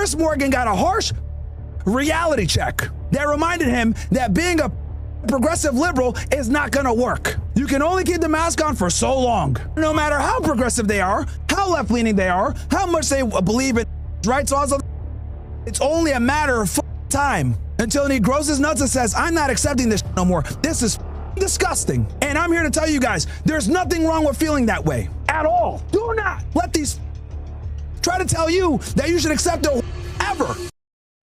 Piers Morgan got a harsh reality check that reminded him that being a progressive liberal is not gonna work. You can only keep the mask on for so long. No matter how progressive they are, how left-leaning they are, how much they believe in rights laws, it's only a matter of time until he grows his nuts and says, I'm not accepting this no more. This is disgusting. And I'm here to tell you guys, there's nothing wrong with feeling that way at all. Do not let these try to tell you that you should accept it ever.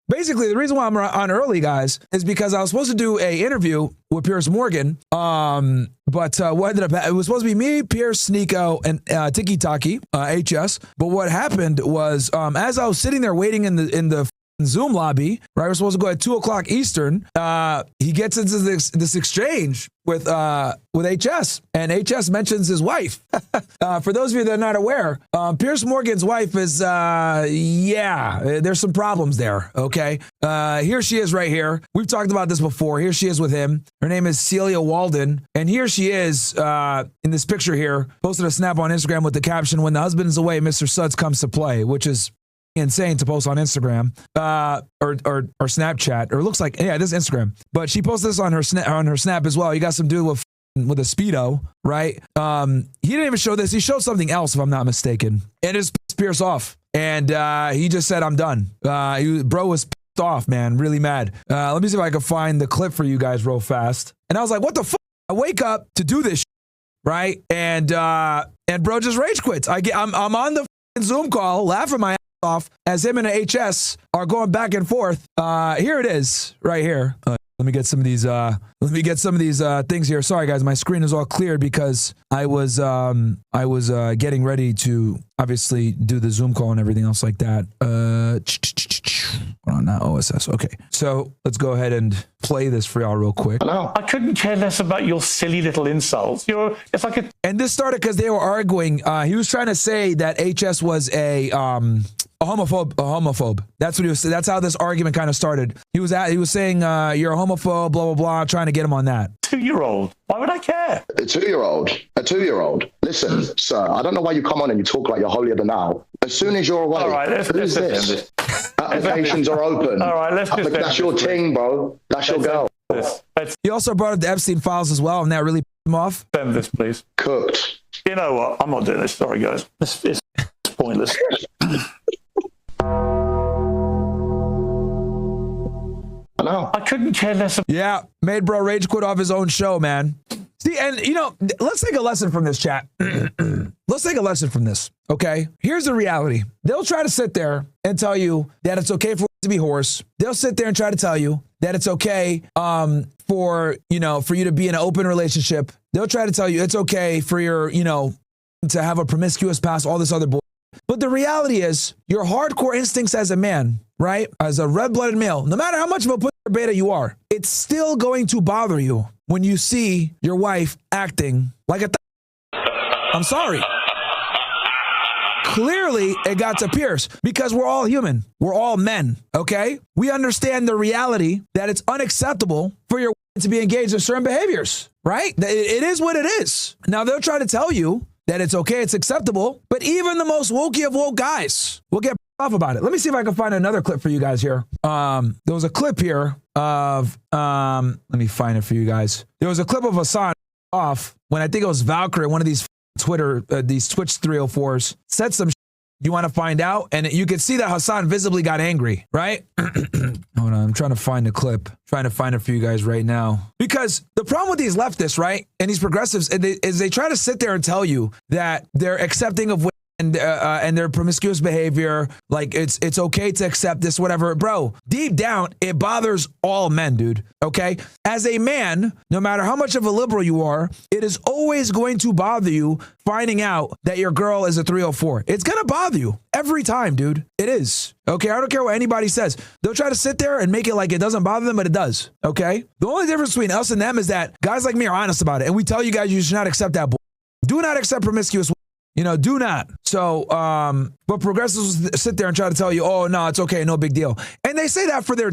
Basically, the reason why I'm on early, guys, is because I was supposed to do a interview with Piers Morgan. But what ended up, it was supposed to be me, Piers, Sneeko, and Tiki Taki, HS. But what happened was, as I was sitting there waiting in the Zoom lobby, right? We're supposed to go at 2:00 Eastern. He gets into this exchange with HS, and HS mentions his wife. For those of you that are not aware, Piers Morgan's wife is, there's some problems there. Okay, here she is right here. We've talked about this before. Here she is with him. Her name is Celia Walden, and here she is in this picture here. Posted a snap on Instagram with the caption, "When the husband is away, Mr. Suds comes to play," which is insane to post on Instagram or Snapchat, or it looks like, yeah, this is Instagram. But she posted this on her snap as well. You got some dude with a Speedo, right? He didn't even show this. He showed something else, if I'm not mistaken. And it just pissed Piers off. And he just said, I'm done. Bro was pissed off, man, really mad. Let me see if I can find the clip for you guys real fast. And I was like, what the fuck? I wake up to do this, right? And bro just rage quits. I'm on the Zoom call, laughing my ass off as him and HS are going back and forth. Here it is, right here. Let me get some of these. Things here. Sorry, guys, my screen is all cleared because I was getting ready to obviously do the Zoom call and everything else like that. Hold on, not OSS. Okay, so let's go ahead and play this for y'all real quick. I couldn't care less about your silly little insults. It's like a. And this started because they were arguing. He was trying to say that HS was a homophobe. That's what he was. That's how this argument kind of started. He was saying you're a homophobe, blah blah blah, trying to get him on that. 2-year-old. Why would I care? A two-year-old. Listen, sir, I don't know why you come on and you talk like you're holier than thou. As soon as you're away, all right, who's this? Applications are open. All right, that's your ting, bro. That's your girl. He also brought up the Epstein files as well, and that really pissed him off. Send this, please. Cooked. You know what? I'm not doing this. Sorry, guys. It's pointless. I couldn't care less. Yeah, made bro rage quit off his own show, man. See, and let's take a lesson from this, chat. Let's take a lesson from this, okay? Here's the reality. They'll try to sit there and tell you that it's okay for to be hoarse. They'll sit there and try to tell you that it's okay for you to be in an open relationship. They'll try to tell you it's okay for your, to have a promiscuous past, all this other bull. But the reality is, your hardcore instincts as a man, right? As a red-blooded male, no matter how much of a pussy beta you are, it's still going to bother you when you see your wife acting like a I'm sorry. Clearly, it got to Piers because we're all human. We're all men, okay? We understand the reality that it's unacceptable for your to be engaged in certain behaviors, right? It is what it is. Now, they'll try to tell you that it's okay, it's acceptable, but even the most wokey of woke guys will get off about it. Let me see if I can find another clip for you guys here. There was a clip here of, let me find it for you guys. There was a clip of Hassan off when I think it was Valkyrie, one of these these Twitch 304s, said some you want to find out, and you could see that Hassan visibly got angry, right? Hold on, I'm trying to find the clip. Trying to find it for you guys right now. Because the problem with these leftists, right, and these progressives, is they try to sit there and tell you that they're accepting of and their promiscuous behavior, like it's okay to accept this, whatever. Bro, deep down, it bothers all men, dude, okay? As a man, no matter how much of a liberal you are, it is always going to bother you finding out that your girl is a 304. It's gonna bother you every time, dude. It is, okay? I don't care what anybody says. They'll try to sit there and make it like it doesn't bother them, but it does, okay? The only difference between us and them is that guys like me are honest about it, and we tell you guys you should not accept that. Do not accept promiscuous. Do not. So, but progressives sit there and try to tell you, oh, no, it's okay, no big deal. And they say that for their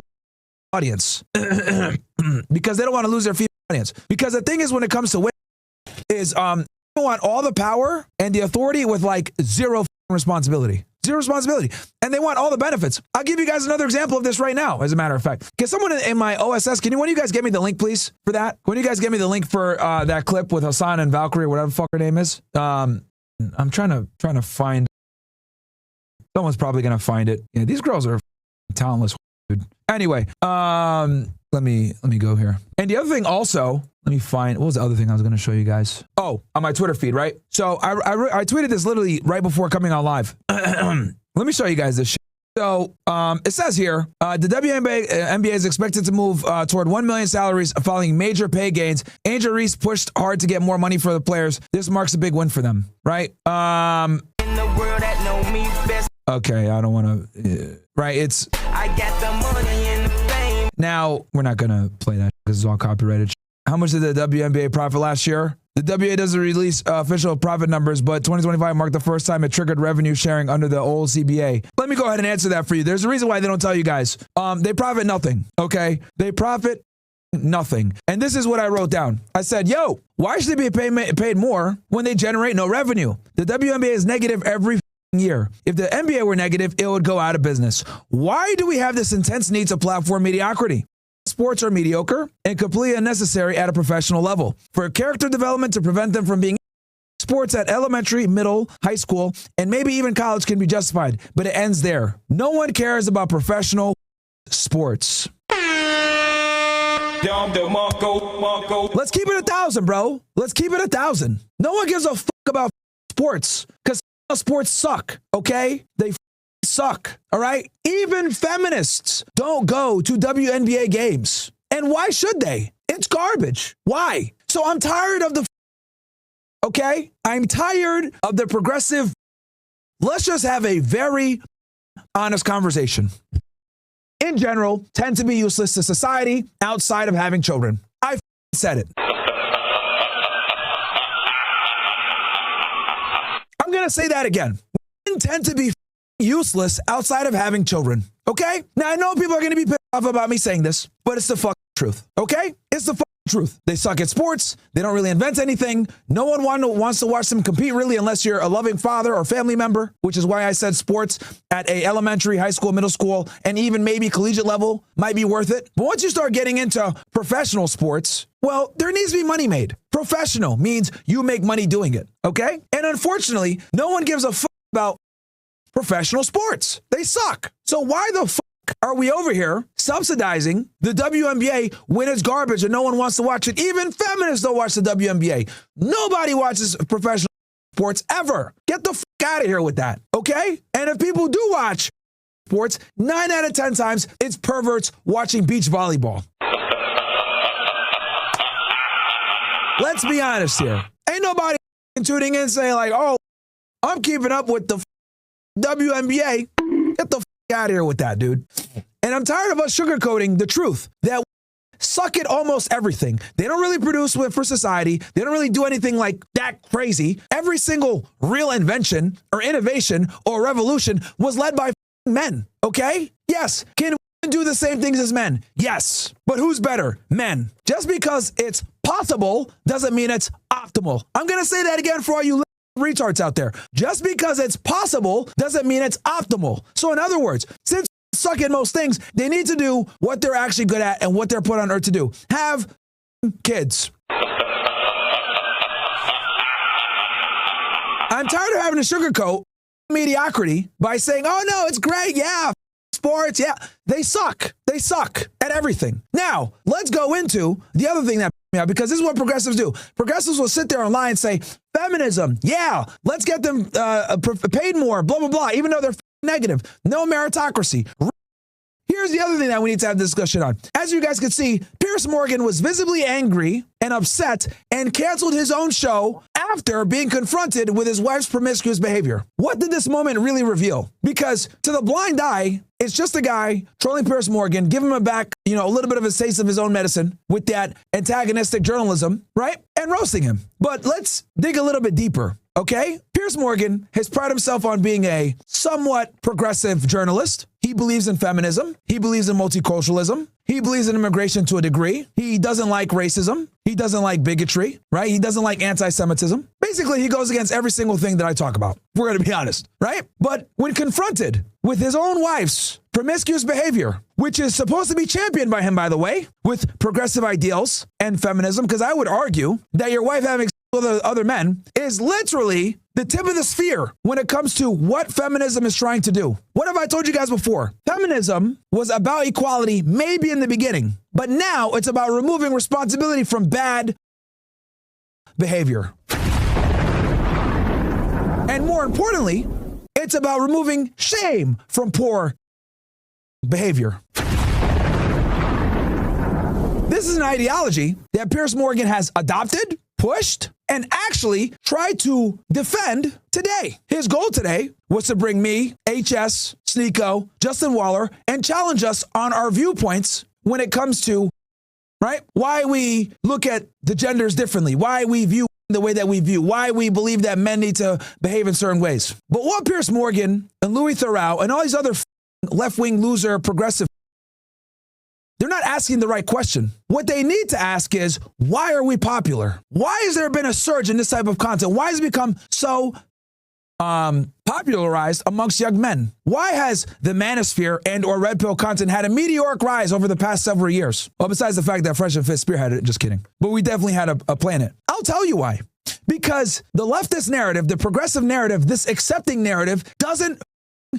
audience because they don't want to lose their female audience. Because the thing is, when it comes to women, is they want all the power and the authority with like zero responsibility. Zero responsibility. And they want all the benefits. I'll give you guys another example of this right now, as a matter of fact. Can someone in my OSS, one of you guys get me the link, please, for that? When you guys get me the link for that clip with Hassan and Valkyrie, or whatever the fuck her name is? I'm trying to find. Someone's probably going to find it. Yeah, these girls are talentless, dude. Anyway, let me go here. And the other thing also, let me find, what was the other thing I was going to show you guys? Oh, on my Twitter feed, right? So I tweeted this literally right before coming on live. Let me show you guys this shit. So it says here, the WNBA is expected to move toward 1 million salaries following major pay gains. Angel Reese pushed hard to get more money for the players. This marks a big win for them, right? In the world that know me best. Okay, I don't want to, right? It's, I get the money and the fame. Now, we're not going to play that because it's all copyrighted. How much did the WNBA profit last year? The WNBA doesn't release official profit numbers, but 2025 marked the first time it triggered revenue sharing under the old CBA. Let me go ahead and answer that for you. There's a reason why they don't tell you guys. They profit nothing, okay? They profit nothing. And this is what I wrote down. I said, yo, why should they be paid more when they generate no revenue? The WNBA is negative every year. If the NBA were negative, it would go out of business. Why do we have this intense need to platform mediocrity? Sports are mediocre and completely unnecessary at a professional level. For character development to prevent them from being sports at elementary, middle, high school, and maybe even college can be justified, but it ends there. No one cares about professional sports. Let's keep it 1,000, bro. Let's keep it 1,000. No one gives a fuck about sports because sports suck, okay? They suck, all right? Even feminists don't go to WNBA games. And why should they? It's garbage. Why? So I'm tired of the, okay? I'm tired of the progressive. Let's just have a very honest conversation. In general, tend to be useless to society outside of having children. I said it. I'm going to say that again. Women tend to be useless outside of having children. Okay? Now, I know people are going to be pissed off about me saying this, but it's the fucking truth. Okay? It's the fucking truth. They suck at sports. They don't really invent anything. No one wants to watch them compete really unless you're a loving father or family member, which is why I said sports at a elementary, high school, middle school, and even maybe collegiate level might be worth it. But once you start getting into professional sports, well, there needs to be money made. Professional means you make money doing it. Okay? And unfortunately, no one gives a fuck about professional sports. They suck. So why the fuck are we over here subsidizing the WNBA when it's garbage and no one wants to watch it? Even feminists don't watch the WNBA. Nobody watches professional sports ever. Get the fuck out of here with that, okay? And if people do watch sports, 9 out of 10 times, it's perverts watching beach volleyball. Let's be honest here. Ain't nobody tuning in saying like, oh, I'm keeping up with the WNBA. Get the f out of here with that, dude. And I'm tired of us sugarcoating the truth that suck at almost everything. They don't really produce for society. They don't really do anything like that crazy. Every single real invention or innovation or revolution was led by men, okay? Yes. Can women do the same things as men? Yes. But who's better? Men. Just because it's possible doesn't mean it's optimal. I'm going to say that again for all you retards out there. Just because it's possible doesn't mean it's optimal. So in other words, since suck at most things, they need to do what they're actually good at and what they're put on earth to do. Have kids. I'm tired of having to sugarcoat mediocrity by saying, oh no, it's great. Yeah. Sports. Yeah. They suck. They suck at everything. Now, let's go into the other thing that because this is what progressives do. Progressives will sit there and lie and say, feminism, yeah, let's get them paid more, blah, blah, blah, even though they're negative. No meritocracy. Here's the other thing that we need to have a discussion on. As you guys can see, Piers Morgan was visibly angry and upset and canceled his own show after being confronted with his wife's promiscuous behavior. What did this moment really reveal? Because to the blind eye, it's just a guy trolling Piers Morgan, giving him a little bit of a taste of his own medicine with that antagonistic journalism, right? And roasting him. But let's dig a little bit deeper, okay? Piers Morgan has prided himself on being a somewhat progressive journalist. He believes in feminism. He believes in multiculturalism. He believes in immigration to a degree. He doesn't like racism. He doesn't like bigotry, right? He doesn't like anti-Semitism. Basically, he goes against every single thing that I talk about. We're going to be honest, right? But when confronted with his own wife's promiscuous behavior, which is supposed to be championed by him, by the way, with progressive ideals and feminism, because I would argue that your wife having sex with other men is literally the tip of the spear when it comes to what feminism is trying to do. What have I told you guys before? Feminism was about equality maybe in the beginning, but now it's about removing responsibility from bad behavior. And more importantly, it's about removing shame from poor behavior. This is an ideology that Piers Morgan has adopted, pushed, and actually tried to defend today. His goal today was to bring me, HS, Sneeko, Justin Waller, and challenge us on our viewpoints when it comes to, right, why we look at the genders differently, why we view the way that we view, why we believe that men need to behave in certain ways. But what Piers Morgan and Louis Theroux and all these other left-wing loser progressive, they're not asking the right question. What they need to ask is, why are we popular? Why has there been a surge in this type of content? Why has it become so popularized amongst young men? Why has the manosphere and or red pill content had a meteoric rise over the past several years? Well, besides the fact that Fresh and Fit spearheaded it, just kidding. But we definitely had a planet. I'll tell you why. Because the leftist narrative, the progressive narrative, this accepting narrative doesn't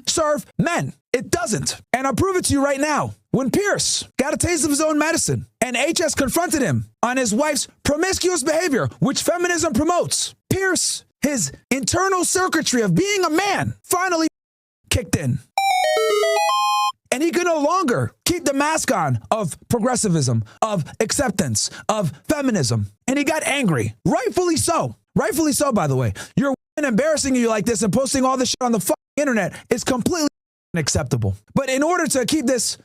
serve men. It doesn't. And I'll prove it to you right now. When Piers got a taste of his own medicine and HS confronted him on his wife's promiscuous behavior, which feminism promotes, Piers, his internal circuitry of being a man, finally kicked in. And he could no longer keep the mask on of progressivism, of acceptance, of feminism. And he got angry. Rightfully so. Rightfully so, by the way. Your woman embarrassing you like this and posting all this shit on the fucking internet is completely unacceptable. But in order to keep this,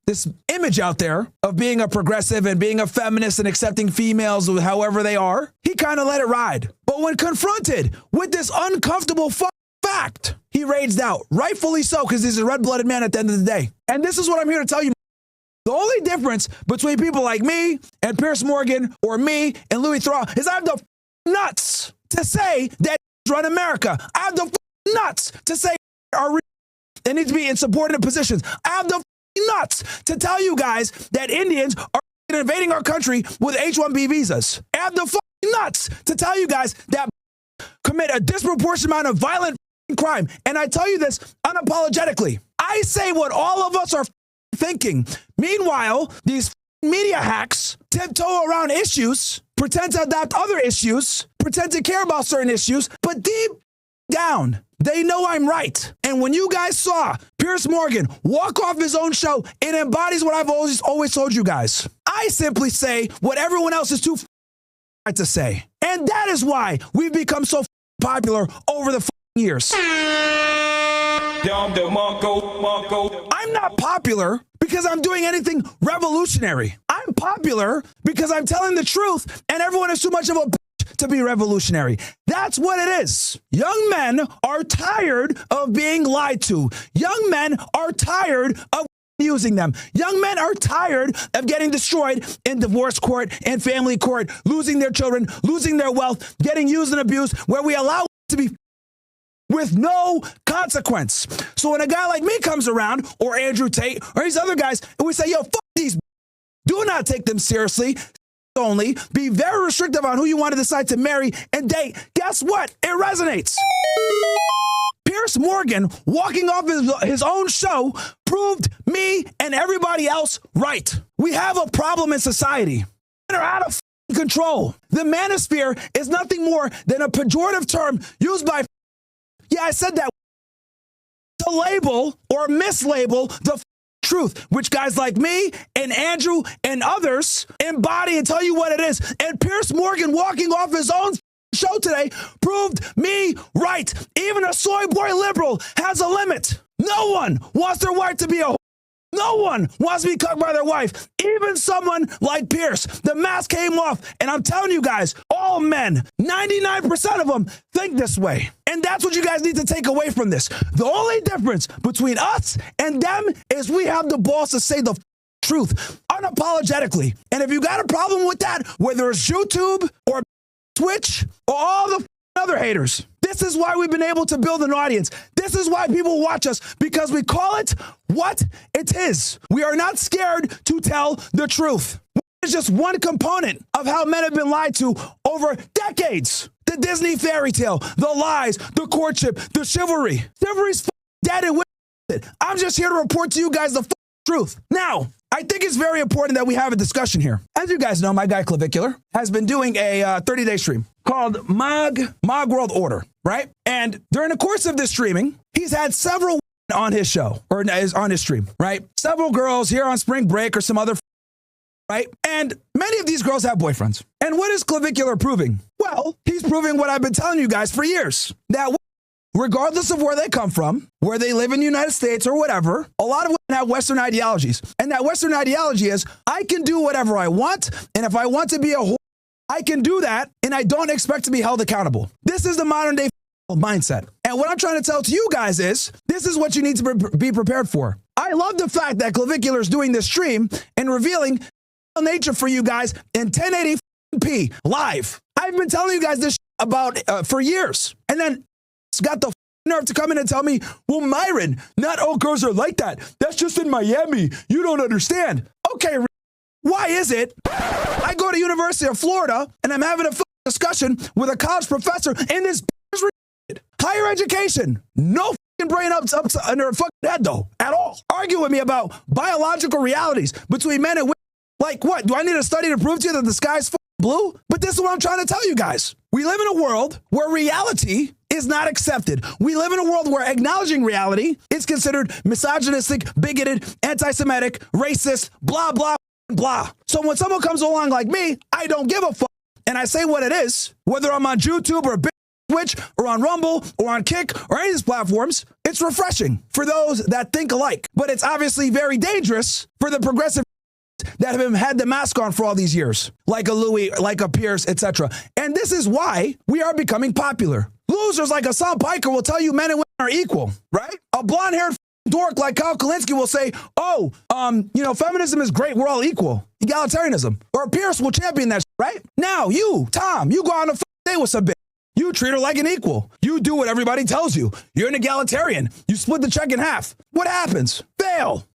this image out there of being a progressive and being a feminist and accepting females however they are, he kind of let it ride. But when confronted with this uncomfortable fact, he raged out. Rightfully so, because he's a red-blooded man at the end of the day. And this is what I'm here to tell you. The only difference between people like me and Piers Morgan or me and Louis Theroux is I have the nuts to say that run America. I have the nuts to say they need to be in subordinate positions. I have the nuts to tell you guys that Indians are invading our country with H-1B visas. I have the nuts to tell you guys that commit a disproportionate amount of violent crime. And I tell you this unapologetically. I say what all of us are thinking. Meanwhile, these media hacks tiptoe around issues, pretend to adopt other issues, pretend to care about certain issues, but deep down, they know I'm right. And when you guys saw Piers Morgan walk off his own show, it embodies what I've always told you guys. I simply say what everyone else is too right to say. And that is why we've become so popular over the years. I'm not popular because I'm doing anything revolutionary. I'm popular because I'm telling the truth and everyone is too much of a to be revolutionary. That's what it is. Young men are tired of being lied to. Young men are tired of using them. Young men are tired of getting destroyed in divorce court and family court, losing their children, losing their wealth, getting used and abused, where we allow to be with no consequence. So when a guy like me comes around, or Andrew Tate, or these other guys, and we say, yo, fuck these, do not take them seriously. Only be very restrictive on who you want to decide to marry and date. Guess what? It resonates. Piers Morgan walking off his own show proved me and everybody else right. We have a problem in society. Men are out of control. The manosphere is nothing more than a pejorative term used by, I said that, to label or mislabel the truth, which guys like me and Andrew and others embody and tell you what it is. And Piers Morgan walking off his own show today proved me right. Even a soy boy liberal has a limit. No one wants their wife to be a No one wants to be cucked by their wife. Even someone like Piers. The mask came off. And I'm telling you guys, all men, 99% of them think this way. And that's what you guys need to take away from this. The only difference between us and them is we have the balls to say the truth unapologetically. And if you got a problem with that, whether it's YouTube or Twitch or all the other haters, this is why we've been able to build an audience. This is why people watch us, because we call it what it is. We are not scared to tell the truth. It's just one component of how men have been lied to over decades. The Disney fairy tale, the lies, the courtship, the chivalry. Chivalry's dead and with it. I'm just here to report to you guys the truth. Now, I think it's very important that we have a discussion here. As you guys know, my guy Clavicular has been doing a 30-day stream called Mog World Order, right? And during the course of this streaming, he's had several on his show, or on his stream, right? Several girls here on spring break or some other, right? And many of these girls have boyfriends. And what is Clavicular proving? Well, he's proving what I've been telling you guys for years, that regardless of where they come from, where they live in the United States or whatever, a lot of women have Western ideologies. And that Western ideology is, I can do whatever I want. And if I want to be a whore, I can do that. And I don't expect to be held accountable. This is the modern day mindset. And what I'm trying to tell to you guys is, this is what you need to be prepared for. I love the fact that Clavicular is doing this stream and revealing nature for you guys in 1080p live. I've been telling you guys this about for years. And then it's got the nerve to come in and tell me, well, Myron, not all girls are like that. That's just in Miami. You don't understand. Okay, why is it I go to University of Florida and I'm having a discussion with a college professor in this higher education? No brain up under her fucking head, though, at all. Argue with me about biological realities between men and women. Like what? Do I need to study to prove to you that the sky's blue? But this is what I'm trying to tell you guys. We live in a world where reality is not accepted. We live in a world where acknowledging reality is considered misogynistic, bigoted, anti-Semitic, racist, blah, blah, blah. So when someone comes along like me, I don't give a fuck. And I say what it is, whether I'm on YouTube or Twitch or on Rumble or on Kick or any of these platforms, it's refreshing for those that think alike. But it's obviously very dangerous for the progressive that have had the mask on for all these years, like a Louis, like a Piers, etc. And this is why we are becoming popular. Losers like Hassan Piker will tell you men and women are equal, right? A blonde-haired dork like Kyle Kalinske will say, feminism is great, we're all equal. Egalitarianism. Or Piers will champion that, right? Now, you, Tom, you go on a date with some bitch. You treat her like an equal. You do what everybody tells you. You're an egalitarian. You split the check in half. What happens? Fail.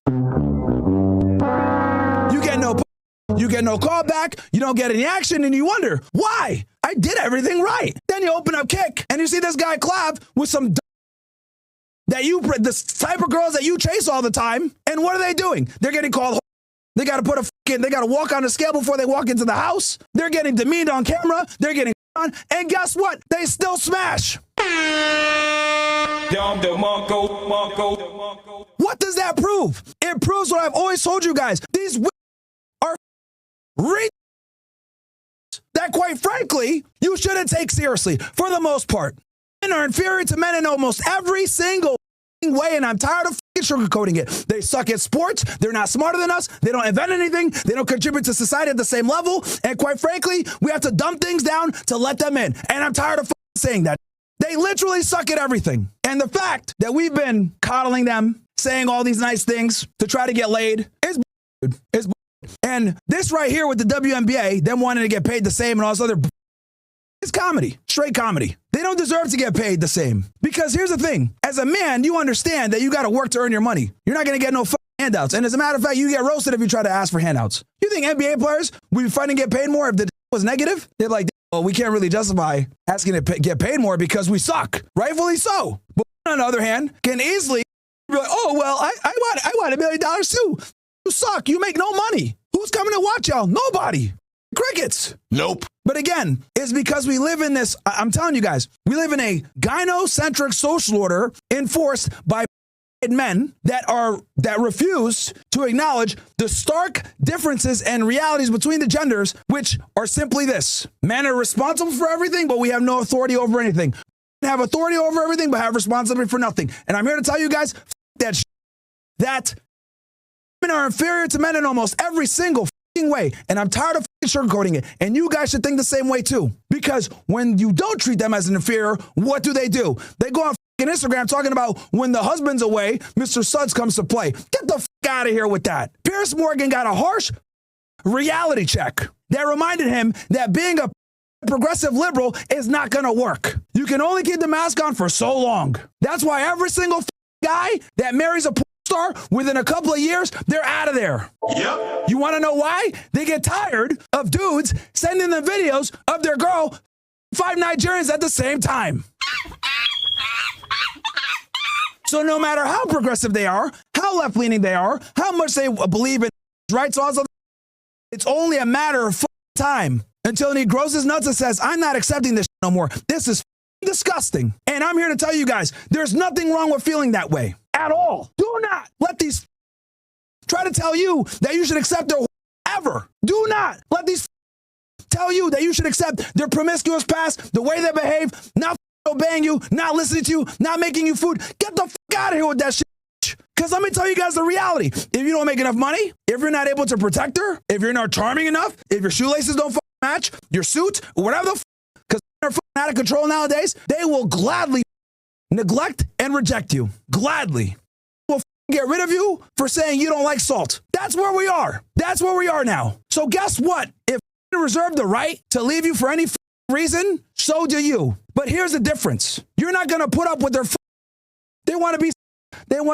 You get no callback, you don't get any action, and you wonder, why? I did everything right. Then you open up Kick, and you see this guy Clav with some the type of girls that you chase all the time, and what are they doing? They're getting called. They got to they got to walk on the scale before they walk into the house. They're getting demeaned on camera. They're getting on, and guess what? They still smash. What does that prove? It proves what I've always told you guys. These women are that, quite frankly, you shouldn't take seriously for the most part. Men are inferior to men in almost every single way, and I'm tired of sugarcoating it. They suck at sports. They're not smarter than us. They don't invent anything. They don't contribute to society at the same level. And quite frankly, we have to dump things down to let them in. And I'm tired of saying that. They literally suck at everything. And the fact that we've been coddling them, saying all these nice things to try to get laid is and this right here with the WNBA, them wanting to get paid the same and all this other, it's comedy, straight comedy. They don't deserve to get paid the same. Because here's the thing. As a man, you understand that you got to work to earn your money. You're not going to get no handouts. And as a matter of fact, you get roasted if you try to ask for handouts. You think NBA players would be fine to get paid more if the was negative? They're like, well, we can't really justify asking to get paid more because we suck. Rightfully so. But on the other hand, can easily be like, oh, well, I want $1 million too. You suck. You make no money. Who's coming to watch y'all? Nobody. Crickets. Nope. But again, it's because we live in this, I'm telling you guys, we live in a gynocentric social order enforced by men that refuse to acknowledge the stark differences and realities between the genders, which are simply this. Men are responsible for everything, but we have no authority over anything. We have authority over everything, but have responsibility for nothing. And I'm here to tell you guys that women are inferior to men in almost every single way, and I'm tired of sugarcoating it, and you guys should think the same way too, because when you don't treat them as an inferior, what do? They go on Instagram talking about when the husband's away, Mr. Suds comes to play. Get the out of here with that. Piers Morgan got a harsh reality check that reminded him that being a progressive liberal is not going to work. You can only keep the mask on for so long. That's why every single guy that marries a star, within a couple of years, they're out of there. Yep. You want to know why? They get tired of dudes sending them videos of their girl 5 Nigerians at the same time. So no matter how progressive they are, how left-leaning they are, how much they believe in rights, also, it's only a matter of time until he grows his nuts and says, I'm not accepting this no more. This is disgusting. And I'm here to tell you guys, there's nothing wrong with feeling that way. At all. Do not let these try to tell you that you should accept their ever. Do not let these tell you that you should accept their promiscuous past, the way they behave, not obeying you, not listening to you, not making you food. Get the out of here with that shit. Because let me tell you guys the reality. If you don't make enough money, if you're not able to protect her, if you're not charming enough, if your shoelaces don't match your suit, or whatever the because they're out of control nowadays, they will gladly neglect and reject you. Gladly. Will get rid of you for saying you don't like salt. That's where we are. That's where we are now. So guess what? If you reserve the right to leave you for any reason, so do you. But here's the difference. You're not going to put up with their they want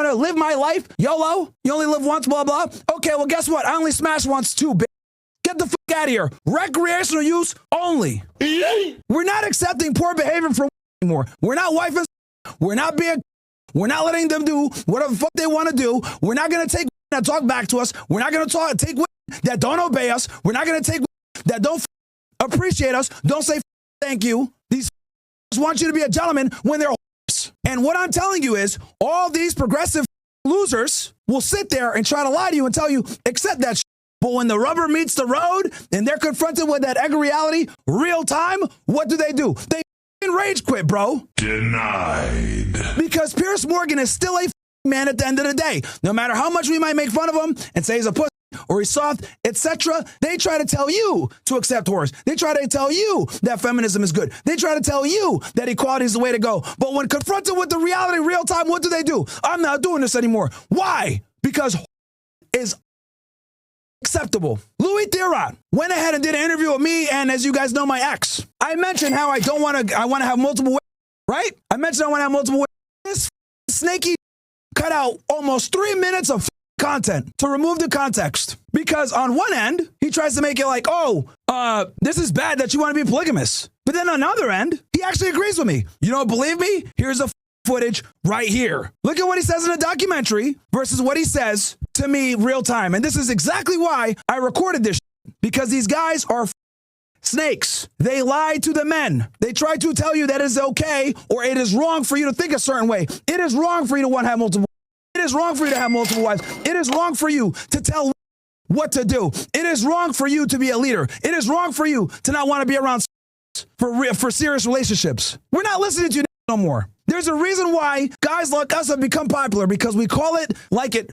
to live my life. YOLO. You only live once, blah, blah. Okay, well, guess what? I only smash once too, bitch. Get the out of here. Recreational use only. We're not accepting poor behavior from anymore. We're not wifing. We're not letting them do whatever the fuck they want to do. We're not going to take that talk back to us. We're not going to take that don't obey us. We're not going to take that don't appreciate us. Don't say thank you. These want you to be a gentleman when they're whores. And what I'm telling you is all these progressive losers will sit there and try to lie to you and tell you, accept that shit. But when the rubber meets the road and they're confronted with that egg reality, real time, what do? They rage quit, bro. Denied. Because Piers Morgan is still a man at the end of the day. No matter how much we might make fun of him and say he's a pussy or he's soft, etc., they try to tell you to accept horse. They try to tell you that feminism is good. They try to tell you that equality is the way to go. But when confronted with the reality real time, what do? I'm not doing this anymore. Why? Because is acceptable. Louis Theron went ahead and did an interview with me, and as you guys know, my ex. I mentioned how I want to have multiple ways, right? I mentioned I want to have multiple ways. This snaky cut out almost 3 minutes of content to remove the context. Because on one end, he tries to make it like, this is bad that you want to be polygamous. But then on the other end, he actually agrees with me. You don't believe me? Here's the footage right here. Look at what he says in the documentary versus what he says to me real time. And this is exactly why I recorded this, because these guys are snakes. They lie to the men. They try to tell you that it's okay or it is wrong for you to think a certain way. It is wrong for you to want to have multiple. It is wrong for you to have multiple wives. It is wrong for you to tell what to do. It is wrong for you to be a leader. It is wrong for you to not want to be around for serious relationships. We're not listening to you no more. There's a reason why guys like us have become popular, because we call it like it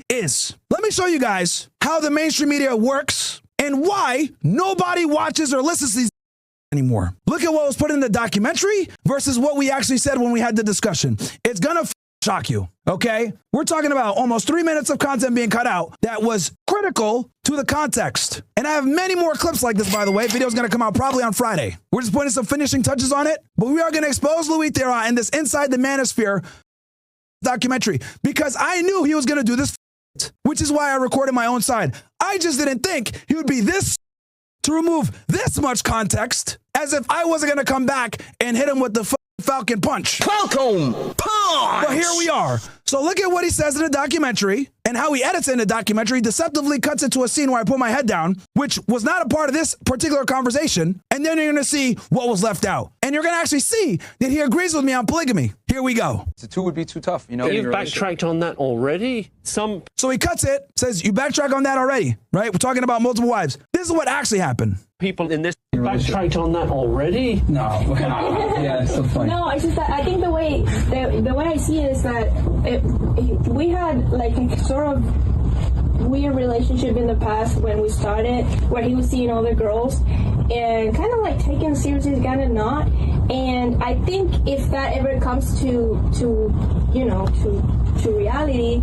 is. Let me show you guys how the mainstream media works and why nobody watches or listens to these anymore. Look at what was put in the documentary versus what we actually said when we had the discussion. It's gonna shock you, okay? We're talking about almost 3 minutes of content being cut out that was critical to the context. And I have many more clips like this, by the way. Video's gonna come out probably on Friday. We're just putting some finishing touches on it, but we are gonna expose Louis Theron in this Inside the Manosphere documentary, because I knew he was gonna do this, which is why I recorded my own side. I just didn't think he would be this to remove this much context, as if I wasn't gonna come back and hit him with the Falcon punch. Falcon punch! But here we are. So look at what he says in the documentary and how he edits in the documentary, deceptively cuts it to a scene where I put my head down, which was not a part of this particular conversation. And then you're going to see what was left out. And you're going to actually see that he agrees with me on polygamy. Here we go. The two would be too tough, you know. You've backtracked on that already? So he cuts it, says, you backtrack on that already, right? We're talking about multiple wives. This is what actually happened. People in this backtracked on that already? No. Yeah, it's so funny. No, it's just that I think the way I see it is that we had like a sort of weird relationship in the past when we started, where he was seeing other girls and kind of like taking it seriously, kind of not. And I think if that ever comes to reality,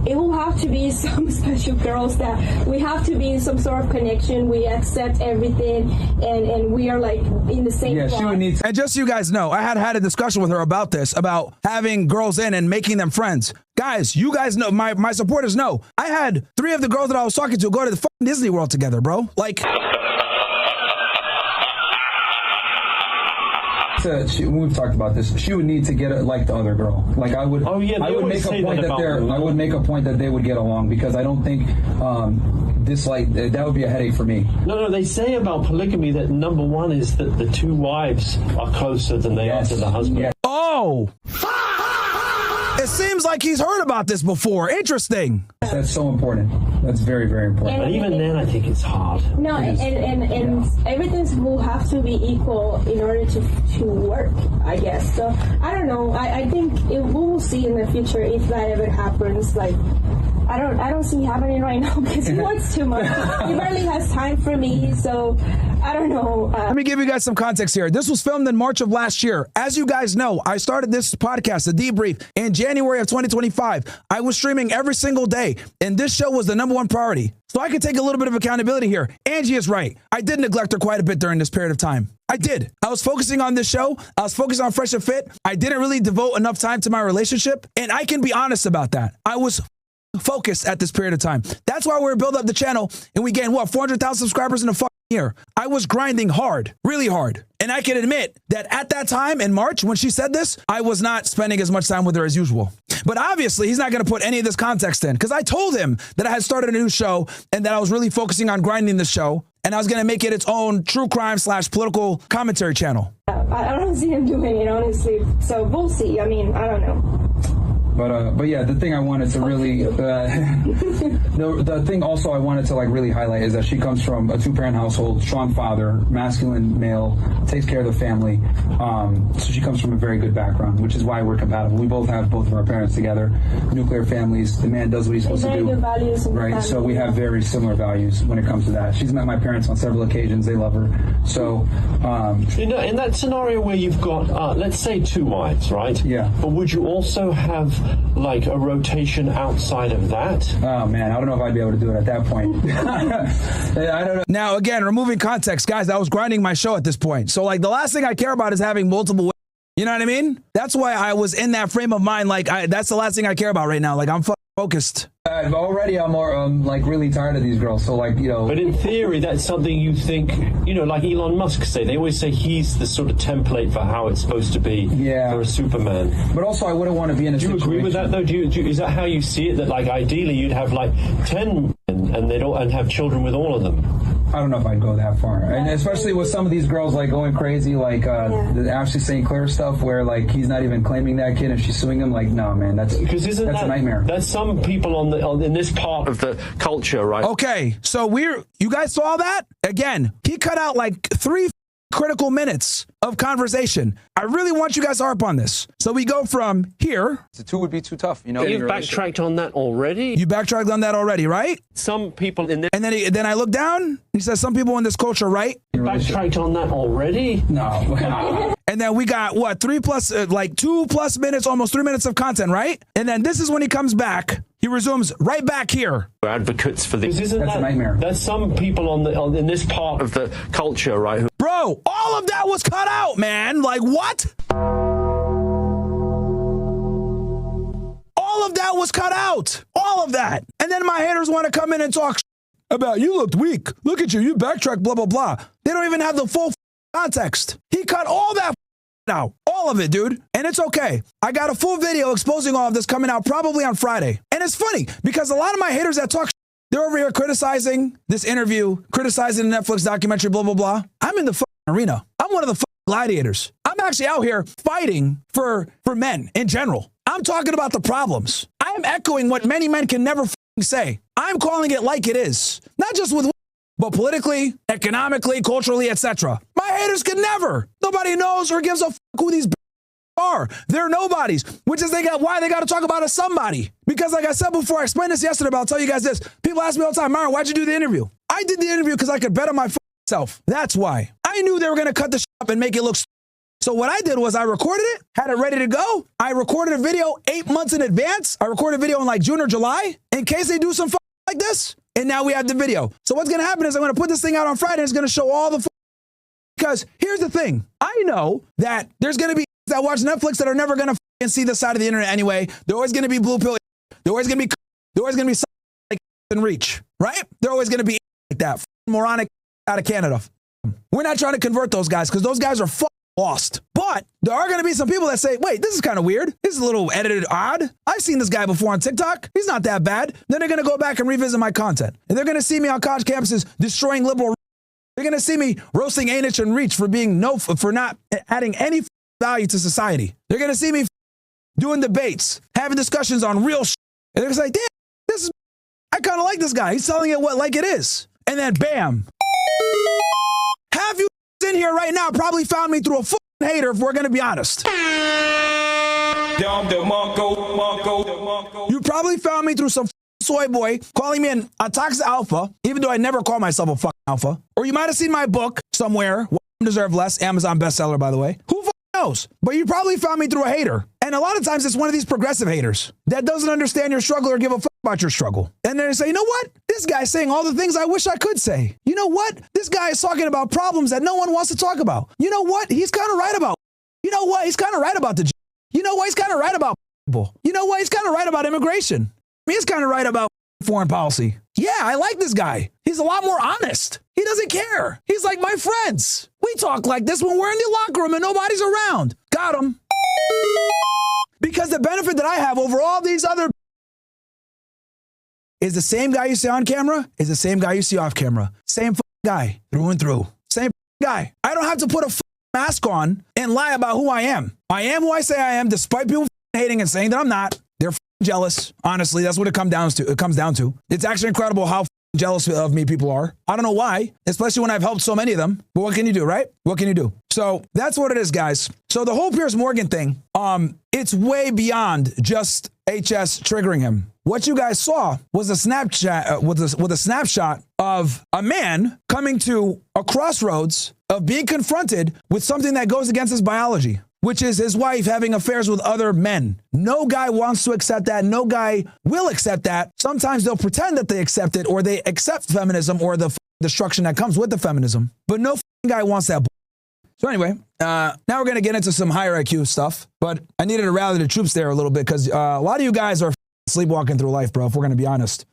it will have to be some special girls that we have to be in some sort of connection. We accept everything, and we are like in the same. Yeah, she would need to. And just so you guys know, I had a discussion with her about this, about having girls in and making them friends. Guys, you guys know, my supporters know, I had 3 of the girls that I was talking to go to the fucking Disney World together, bro. Like. We've talked about this. She would need to get it like the other girl. Like I would. Oh yeah, I would make a point that I would make a point that they would get along, because I don't think that would be a headache for me. No, they say about polygamy that number one is that the 2 wives are closer than they are to the husband. Yes. Oh. It seems like he's heard about this before. Interesting. That's so important. That's very, very important. But even then, I think it's hard. No, and everything will have to be equal in order to work, I guess. So I don't know. I think we will see in the future if that ever happens. Like, I don't see it happening right now because he works too much. He barely has time for me. So I don't know. Let me give you guys some context here. This was filmed in March of last year. As you guys know, I started this podcast, The Debrief, in January of 2025. I was streaming every single day, and this show was the #1 priority. So I can take a little bit of accountability here. Angie is right. I did neglect her quite a bit during this period of time. I did. I was focusing on this show. I was focused on Fresh and Fit. I didn't really devote enough time to my relationship, and I can be honest about that. I was focused at this period of time. That's why we're building up the channel, and we gained, 400,000 subscribers in a fucking year. I was grinding hard, really hard. And I can admit that at that time in March, when she said this, I was not spending as much time with her as usual. But obviously, he's not going to put any of this context in, because I told him that I had started a new show and that I was really focusing on grinding the show, and I was going to make it its own true crime / political commentary channel. I don't see him doing it, honestly. So we'll see. I mean, I don't know. But yeah, the thing I wanted to really, the thing also I wanted to like really highlight is that she comes from a 2-parent household, strong father, masculine male, takes care of the family. So she comes from a very good background, which is why we're compatible. We both have both of our parents together, nuclear families. The man does what he's supposed to do. Good values in right. So we have very similar values when it comes to that. She's met my parents on several occasions. They love her. So, in that scenario where you've got, let's say 2 wives, right? Yeah. But would you also have like a rotation outside of that? Oh man, I don't know if I'd be able to do it at that point. I don't know. Now, again, removing context, guys, I was grinding my show at this point. So like the last thing I care about is having multiple, you know what I mean? That's why I was in that frame of mind. Like that's the last thing I care about right now. Like I'm focused. Already I'm more like really tired of these girls. So like, But in theory, that's something you think, like Elon Musk say. They always say he's the sort of template for how it's supposed to be for a Superman. But also I wouldn't want to be in a situation. Do you agree with that though? Is that how you see it? That like ideally you'd have like 10 men and have children with all of them? I don't know if I'd go that far, and especially with some of these girls like going crazy, like the Ashley St. Clair stuff, where like he's not even claiming that kid and she's suing him. Like, no, man, that's a nightmare. That's some people in this part of the culture, right? Okay, so you guys saw that again. He cut out like 3 critical minutes of conversation. I really want you guys to harp on this. So we go from here. The 2 would be too tough, You've backtracked on that already. You backtracked on that already, right? Some people in this. And then I look down. He says some people in this culture, right? You backtracked on that already. No. And then we got 2+ minutes, almost 3 minutes of content, right? And then this is when he comes back. He resumes right back here. We're advocates for this. That's a nightmare. That's some people in this part of the culture, right? Bro, all of that was cut out, man. Like, what? All of that was cut out. All of that. And then my haters want to come in and talk about, you looked weak. Look at you. You backtracked, blah, blah, blah. They don't even have the full context. He cut all that out. All of it, dude. And it's okay. I got a full video exposing all of this coming out probably on Friday. And it's funny because a lot of my haters that talk, they're over here criticizing this interview, criticizing the Netflix documentary, blah, blah, blah. I'm in the arena. I'm one of the gladiators. I'm actually out here fighting for men in general. I'm talking about the problems. I am echoing what many men can never say. I'm calling it like it is. Not just with, but politically, economically, culturally, etc. My haters can never. Nobody knows or gives a fuck who these are. They're nobodies, which is why they got to talk about a somebody. Because like I said before, I explained this yesterday, but I'll tell you guys this. People ask me all the time, Myron, why'd you do the interview? I did the interview because I could bet on my self. That's why. I knew they were going to cut the up and make it look. So what I did was I recorded it, had it ready to go. I recorded a video 8 months in advance. I recorded a video in like June or July in case they do some like this. And now we have the video. So what's going to happen is I'm going to put this thing out on Friday. And it's going to show all the because here's the thing. I know that there's going to be that watch Netflix that are never going to see the side of the internet anyway. They're always going to be blue pill. They're always going to be like and reach, right? They're always going to be like that moronic out of Canada. We're not trying to convert those guys because those guys are lost. But there are going to be some people that say, wait, this is kind of weird. This is a little edited odd. I've seen this guy before on TikTok. He's not that bad. Then they're going to go back and revisit my content. And they're going to see me on college campuses destroying liberal. They're going to see me roasting Ainich and Reach for not adding any value to society. They're going to see me doing debates, having discussions on real shit. And they're going to say, damn, I kind of like this guy. He's telling it like it is. And then bam. Half you in here right now probably found me through a hater if we're going to be honest. You probably found me through some soy boy calling me a toxic alpha, even though I never call myself a fucking alpha. Or you might have seen my book somewhere, Why Deserve Less, Amazon bestseller, by the way. Who knows? But you probably found me through a hater. And a lot of times it's one of these progressive haters that doesn't understand your struggle or give a fuck about your struggle. And then they say, you know what? This guy's saying all the things I wish I could say. You know what? This guy is talking about problems that no one wants to talk about. You know what? He's kind of right about. You know what? He's kind of right about the. You know what? He's kind of right about people. You know what? He's kind of right about immigration. He's kind of right about foreign policy. Yeah, I like this guy. He's a lot more honest. He doesn't care. He's like my friends. We talk like this when we're in the locker room and nobody's around. Got him. Because the benefit that I have over all these other is the same guy you see on camera is the same guy you see off camera. Same guy through and through. Same guy. I don't have to put a mask on and lie about who I am. I am who I say I am, despite people hating and saying that I'm not. They're jealous. Honestly, that's what it comes down to. It's actually incredible how jealous of me people are. I don't know why, especially when I've helped so many of them. But what can you do, right? What can you do? So that's what it is, guys. So the whole Piers Morgan thing, it's way beyond just HS triggering him. What you guys saw was a Snapchat with a snapshot of a man coming to a crossroads of being confronted with something that goes against his biology, which is his wife having affairs with other men. No guy wants to accept that. No guy will accept that. Sometimes they'll pretend that they accept it or they accept feminism or the destruction that comes with the feminism. But no guy wants that. So anyway, now we're going to get into some higher IQ stuff. But I needed to rally the troops there a little bit because a lot of you guys are sleepwalking through life, bro, if we're going to be honest.